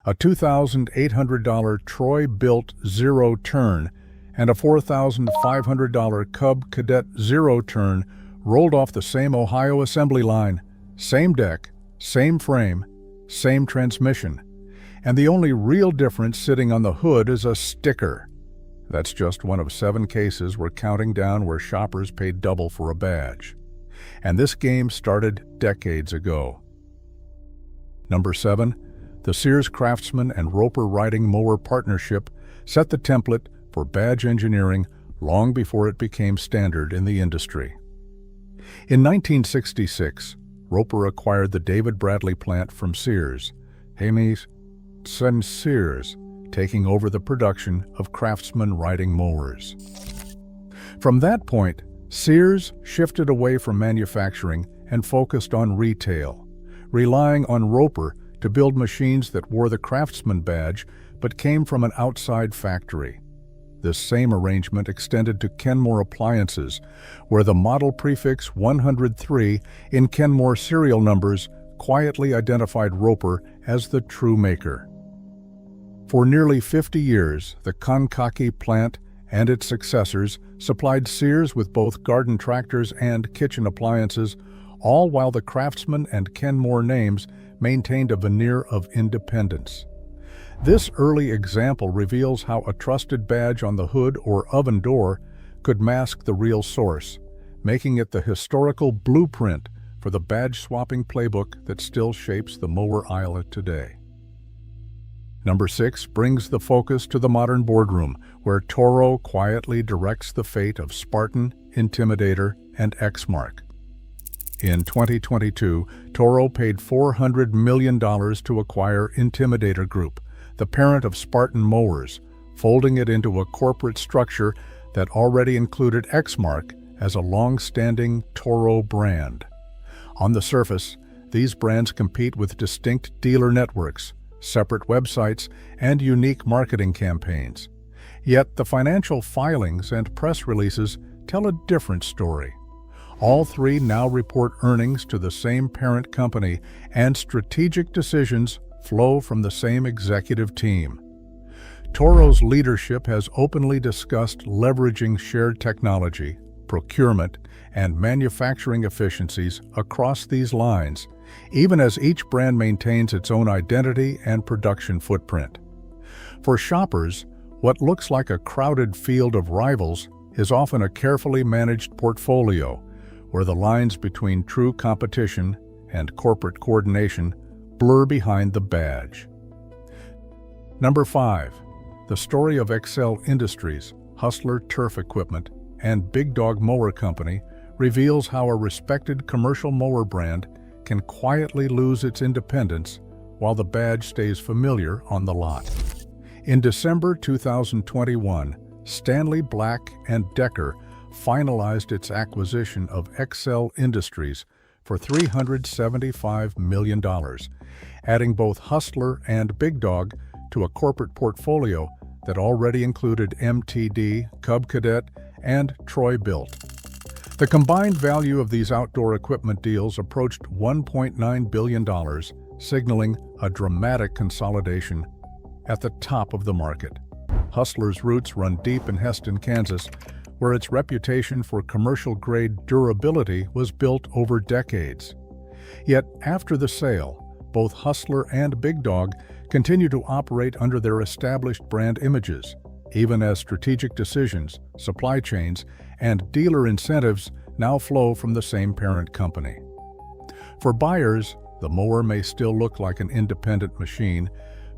a $2,800 Troy-built zero-turn, and a $4,500 Cub Cadet zero-turn rolled off the same Ohio assembly line, same deck, same frame, same transmission, and the only real difference sitting on the hood is a sticker. That's just one of 7 cases we're counting down where shoppers paid double for a badge. And this game started decades ago. Number 7. The Sears Craftsman and Roper Riding Mower partnership set the template for badge engineering long before it became standard in the industry. In 1966, Roper acquired the David Bradley plant from Sears, Haynes and Sears, taking over the production of Craftsman riding mowers. From that point, Sears shifted away from manufacturing and focused on retail, relying on Roper to build machines that wore the Craftsman badge but came from an outside factory. This same arrangement extended to Kenmore Appliances, where the model prefix 103 in Kenmore serial numbers quietly identified Roper as the true maker. For nearly 50 years, the Kankakee plant and its successors supplied Sears with both garden tractors and kitchen appliances, all while the Craftsman and Kenmore names maintained a veneer of independence. This early example reveals how a trusted badge on the hood or oven door could mask the real source, making it the historical blueprint for the badge-swapping playbook that still shapes the mower aisle today. Number 6 brings the focus to the modern boardroom, where Toro quietly directs the fate of Spartan, Intimidator, and Exmark. In 2022, Toro paid $400 million to acquire Intimidator Group, the parent of Spartan Mowers, folding it into a corporate structure that already included Exmark as a long-standing Toro brand. On the surface, these brands compete with distinct dealer networks, separate websites, and unique marketing campaigns. Yet the financial filings and press releases tell a different story. All 3 now report earnings to the same parent company, and strategic decisions flow from the same executive team. Toro's leadership has openly discussed leveraging shared technology, procurement, and manufacturing efficiencies across these lines, even as each brand maintains its own identity and production footprint. For shoppers, what looks like a crowded field of rivals is often a carefully managed portfolio, where the lines between true competition and corporate coordination blur behind the badge. Number 5. The story of Excel Industries, Hustler Turf Equipment, and Big Dog Mower Company reveals how a respected commercial mower brand can quietly lose its independence while the badge stays familiar on the lot. In December 2021, Stanley Black & Decker finalized its acquisition of Excel Industries for $375 million, adding both Hustler and Big Dog to a corporate portfolio that already included MTD, Cub Cadet, and Troy Built. The combined value of these outdoor equipment deals approached $1.9 billion, signaling a dramatic consolidation at the top of the market. Hustler's roots run deep in Heston, Kansas, where its reputation for commercial-grade durability was built over decades. Yet after the sale, both Hustler and Big Dog continue to operate under their established brand images, even as strategic decisions, supply chains, and dealer incentives now flow from the same parent company. For buyers, the mower may still look like an independent machine,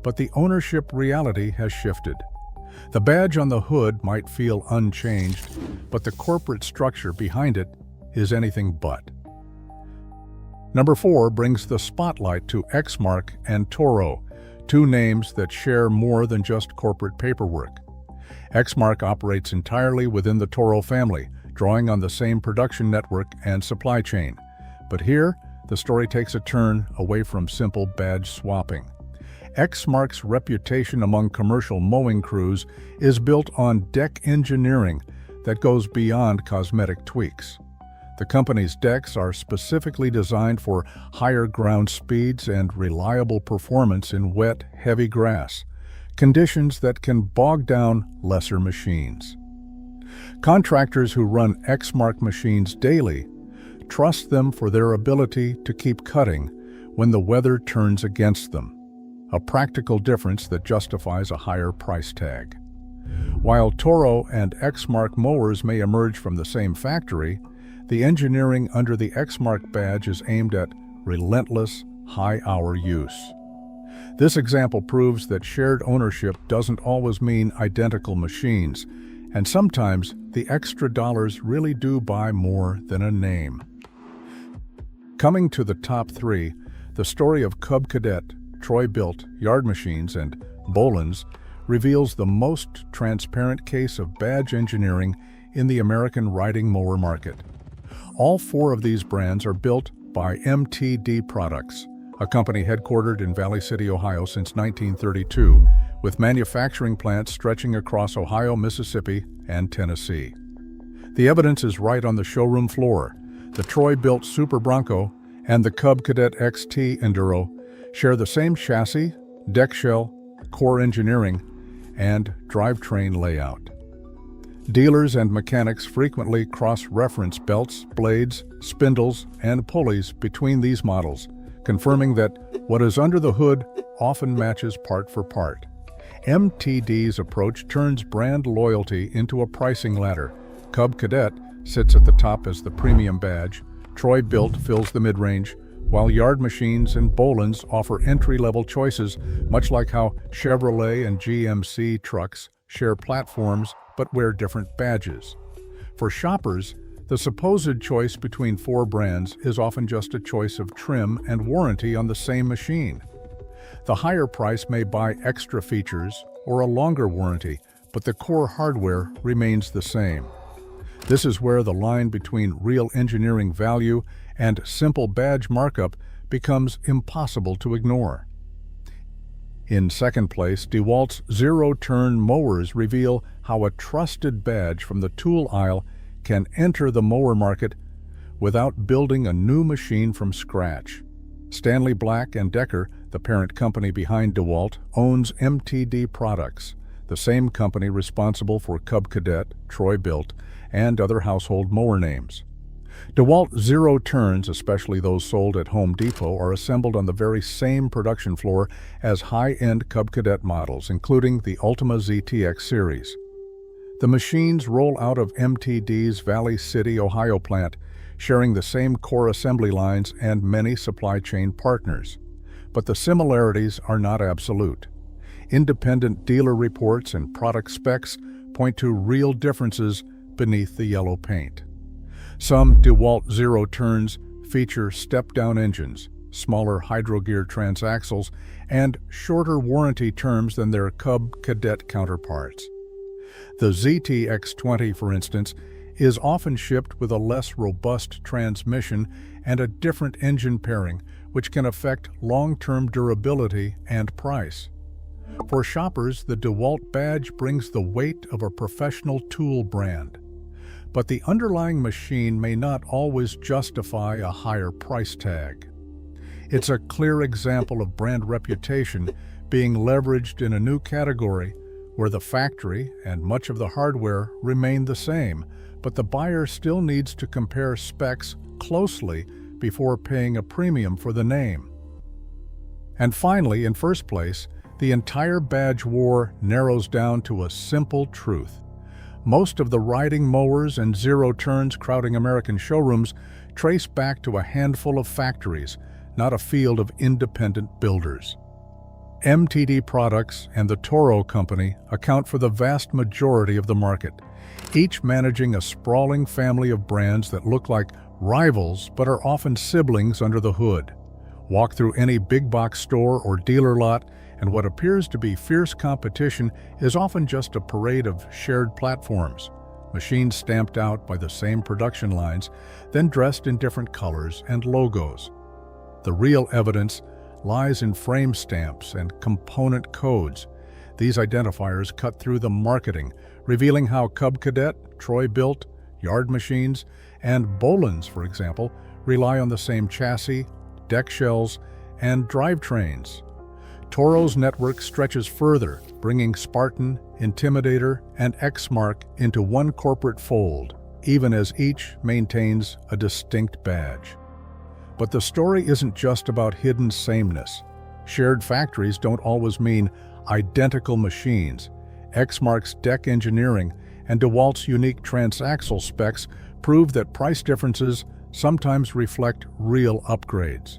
but the ownership reality has shifted. The badge on the hood might feel unchanged, but the corporate structure behind it is anything but. Number 4 brings the spotlight to Exmark and Toro, 2 names that share more than just corporate paperwork. Exmark operates entirely within the Toro family, drawing on the same production network and supply chain. But here, the story takes a turn away from simple badge swapping. Exmark's reputation among commercial mowing crews is built on deck engineering that goes beyond cosmetic tweaks. The company's decks are specifically designed for higher ground speeds and reliable performance in wet, heavy grass, conditions that can bog down lesser machines. Contractors who run Exmark machines daily trust them for their ability to keep cutting when the weather turns against them, a practical difference that justifies a higher price tag. While Toro and Exmark mowers may emerge from the same factory, the engineering under the Exmark badge is aimed at relentless, high-hour use. This example proves that shared ownership doesn't always mean identical machines, and sometimes the extra dollars really do buy more than a name. Coming to the top three, the story of Cub Cadet, Troy-built yard machines, and Bohlins reveals the most transparent case of badge engineering in the American riding mower market. All four of these brands are built by MTD Products, a company headquartered in Valley City, Ohio since 1932, with manufacturing plants stretching across Ohio, Mississippi, and Tennessee. The evidence is right on the showroom floor. The Troy-built Super Bronco and the Cub Cadet XT Enduro share the same chassis, deck shell, core engineering, and drivetrain layout. Dealers and mechanics frequently cross-reference belts, blades, spindles, and pulleys between these models, confirming that what is under the hood often matches part for part. MTD's approach turns brand loyalty into a pricing ladder. Cub Cadet sits at the top as the premium badge, Troy-built fills the mid-range, while Yard Machines and Bohlins offer entry-level choices, much like how Chevrolet and GMC trucks share platforms but wear different badges. For shoppers, the supposed choice between four brands is often just a choice of trim and warranty on the same machine. The higher price may buy extra features or a longer warranty, but the core hardware remains the same. This is where the line between real engineering value and simple badge markup becomes impossible to ignore. In second place, DeWalt's zero-turn mowers reveal how a trusted badge from the tool aisle can enter the mower market without building a new machine from scratch. Stanley Black & Decker, the parent company behind DeWalt, owns MTD Products, the same company responsible for Cub Cadet, Troy-built, and other household mower names. DeWalt Zero Turns, especially those sold at Home Depot, are assembled on the very same production floor as high-end Cub Cadet models, including the Ultima ZTX series. The machines roll out of MTD's Valley City, Ohio plant, sharing the same core assembly lines and many supply chain partners. But the similarities are not absolute. Independent dealer reports and product specs point to real differences beneath the yellow paint. Some DeWalt Zero Turns feature step-down engines, smaller hydrogear transaxles, and shorter warranty terms than their Cub Cadet counterparts. The ZTX20, for instance, is often shipped with a less robust transmission and a different engine pairing, which can affect long-term durability and price. For shoppers, the DeWalt badge brings the weight of a professional tool brand. But the underlying machine may not always justify a higher price tag. It's a clear example of brand reputation being leveraged in a new category where the factory and much of the hardware remain the same, but the buyer still needs to compare specs closely before paying a premium for the name. And finally, in first place, the entire badge war narrows down to a simple truth. Most of the riding mowers and zero turns crowding American showrooms trace back to a handful of factories, not a field of independent builders. MTD Products and the Toro Company account for the vast majority of the market, each managing a sprawling family of brands that look like rivals but are often siblings under the hood. Walk through any big box store or dealer lot, and what appears to be fierce competition is often just a parade of shared platforms, machines stamped out by the same production lines, then dressed in different colors and logos. The real evidence lies in frame stamps and component codes. These identifiers cut through the marketing, revealing how Cub Cadet, Troy-built, Yard Machines, And Bohlins, for example, rely on the same chassis, deck shells, and drivetrains. Toro's network stretches further, bringing Spartan, Intimidator, and X-Mark into one corporate fold, even as each maintains a distinct badge. But the story isn't just about hidden sameness. Shared factories don't always mean identical machines. X-Mark's deck engineering and DeWalt's unique transaxle specs prove that price differences sometimes reflect real upgrades.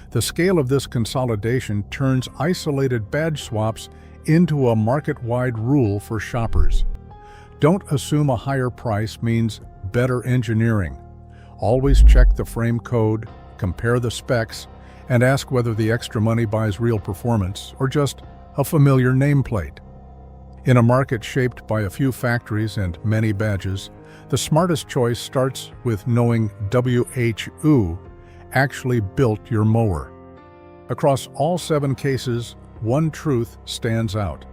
The scale of this consolidation turns isolated badge swaps into a market-wide rule for shoppers. Don't assume a higher price means better engineering. Always check the frame code, compare the specs, and ask whether the extra money buys real performance or just a familiar nameplate. In a market shaped by a few factories and many badges, the smartest choice starts with knowing who actually built your mower. Across all 7 cases, one truth stands out.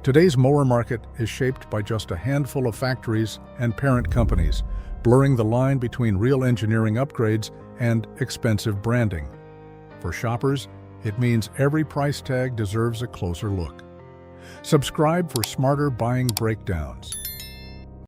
Today's mower market is shaped by just a handful of factories and parent companies, blurring the line between real engineering upgrades and expensive branding. For shoppers, it means every price tag deserves a closer look. Subscribe for smarter buying breakdowns.